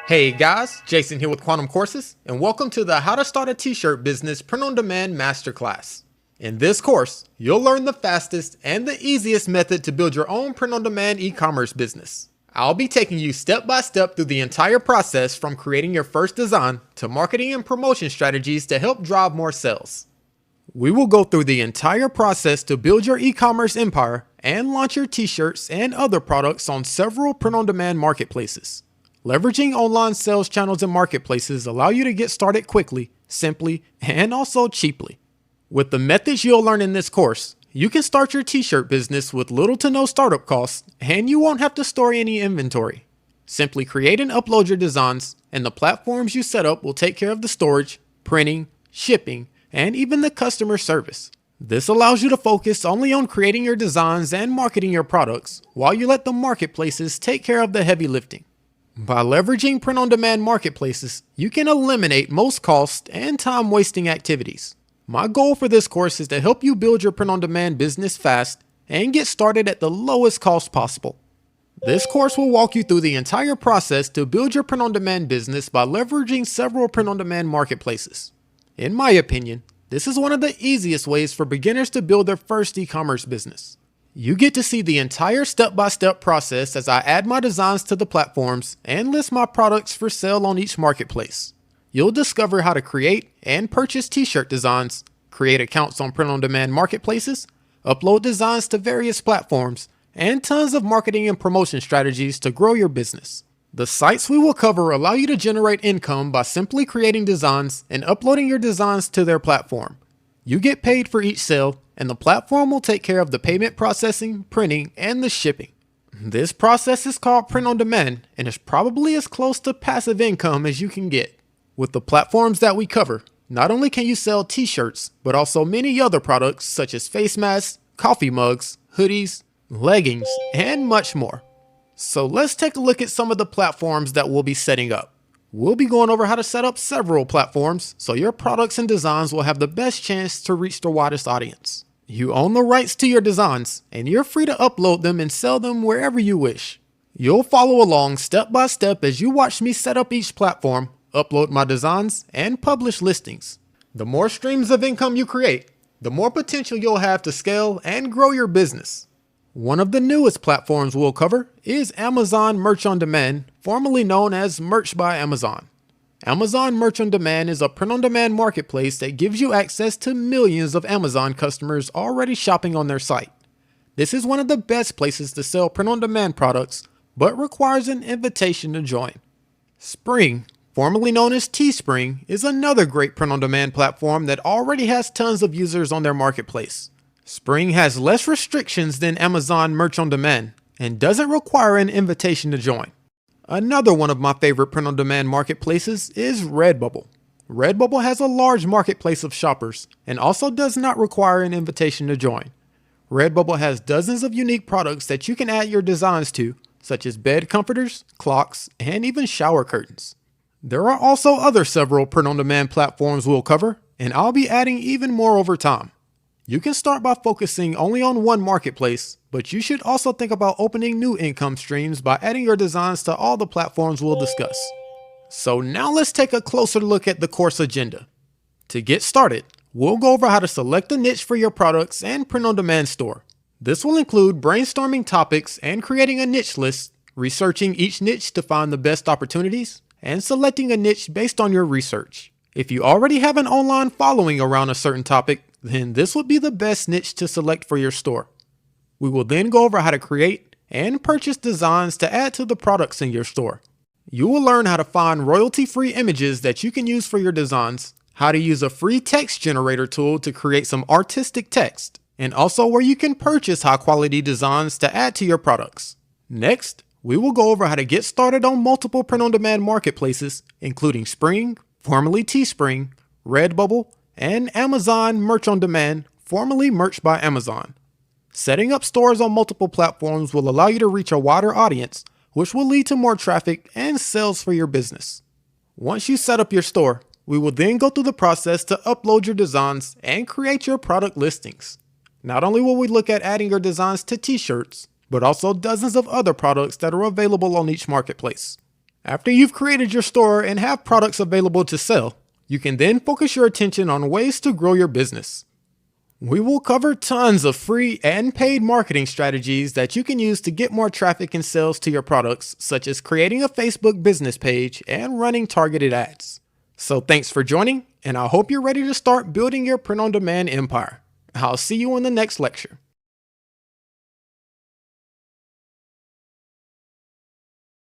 Hey guys, Jason here with Quantum Courses, and welcome to the How to Start a T-Shirt Business Print-on-Demand Masterclass. In this course, you'll learn the fastest and the easiest method to build your own print-on-demand e-commerce business. I'll be taking you step by step through the entire process from creating your first design to marketing and promotion strategies to help drive more sales. We will go through the entire process to build your e-commerce empire and launch your t-shirts and other products on several print-on-demand marketplaces. Leveraging online sales channels and marketplaces allow you to get started quickly, simply, and also cheaply. With the methods you'll learn in this course, you can start your t-shirt business with little to no startup costs, and you won't have to store any inventory. Simply create and upload your designs, and the platforms you set up will take care of the storage, printing, shipping, and even the customer service. This allows you to focus only on creating your designs and marketing your products, while you let the marketplaces take care of the heavy lifting. By leveraging print-on-demand marketplaces, you can eliminate most cost and time-wasting activities. My goal for this course is to help you build your print-on-demand business fast and get started at the lowest cost possible. This course will walk you through the entire process to build your print-on-demand business by leveraging several print-on-demand marketplaces. In my opinion, this is one of the easiest ways for beginners to build their first e-commerce business. You get to see the entire step-by-step process as I add my designs to the platforms and list my products for sale on each marketplace. You'll discover how to create and purchase t-shirt designs, create accounts on print-on-demand marketplaces, upload designs to various platforms, and tons of marketing and promotion strategies to grow your business. The sites we will cover allow you to generate income by simply creating designs and uploading your designs to their platform. You get paid for each sale, and the platform will take care of the payment processing, printing, and the shipping. This process is called print-on-demand and is probably as close to passive income as you can get. With the platforms that we cover, not only can you sell t-shirts, but also many other products such as face masks, coffee mugs, hoodies, leggings, and much more. So let's take a look at some of the platforms that we'll be setting up. We'll be going over how to set up several platforms so your products and designs will have the best chance to reach the widest audience. You own the rights to your designs, and you're free to upload them and sell them wherever you wish. You'll follow along step by step as you watch me set up each platform, upload my designs, and publish listings. The more streams of income you create, the more potential you'll have to scale and grow your business. One of the newest platforms we'll cover is Amazon Merch on Demand, formerly known as Merch by Amazon. Amazon Merch on Demand is a print-on-demand marketplace that gives you access to millions of Amazon customers already shopping on their site. This is one of the best places to sell print-on-demand products, but requires an invitation to join. Spring, formerly known as Teespring, is another great print-on-demand platform that already has tons of users on their marketplace. Spring has less restrictions than Amazon Merch on Demand and doesn't require an invitation to join. Another one of my favorite print-on-demand marketplaces is Redbubble. Redbubble has a large marketplace of shoppers and also does not require an invitation to join. Redbubble has dozens of unique products that you can add your designs to, such as bed comforters, clocks, and even shower curtains. There are also other several print-on-demand platforms we'll cover, and I'll be adding even more over time. You can start by focusing only on one marketplace, but you should also think about opening new income streams by adding your designs to all the platforms we'll discuss. So now let's take a closer look at the course agenda. To get started, we'll go over how to select a niche for your products and print-on-demand store. This will include brainstorming topics and creating a niche list, researching each niche to find the best opportunities, and selecting a niche based on your research. If you already have an online following around a certain topic, then this would be the best niche to select for your store. We will then go over how to create and purchase designs to add to the products in your store. You will learn how to find royalty-free images that you can use for your designs, how to use a free text generator tool to create some artistic text, and also where you can purchase high-quality designs to add to your products. Next, we will go over how to get started on multiple print-on-demand marketplaces, including Spring, formerly Teespring, Redbubble, and Amazon Merch on Demand, formerly Merch by Amazon. Setting up stores on multiple platforms will allow you to reach a wider audience, which will lead to more traffic and sales for your business. Once you set up your store, we will then go through the process to upload your designs and create your product listings. Not only will we look at adding your designs to t-shirts, but also dozens of other products that are available on each marketplace. After you've created your store and have products available to sell, you can then focus your attention on ways to grow your business. We will cover tons of free and paid marketing strategies that you can use to get more traffic and sales to your products, such as creating a Facebook business page and running targeted ads. So thanks for joining, and I hope you're ready to start building your print-on-demand empire. I'll see you in the next lecture.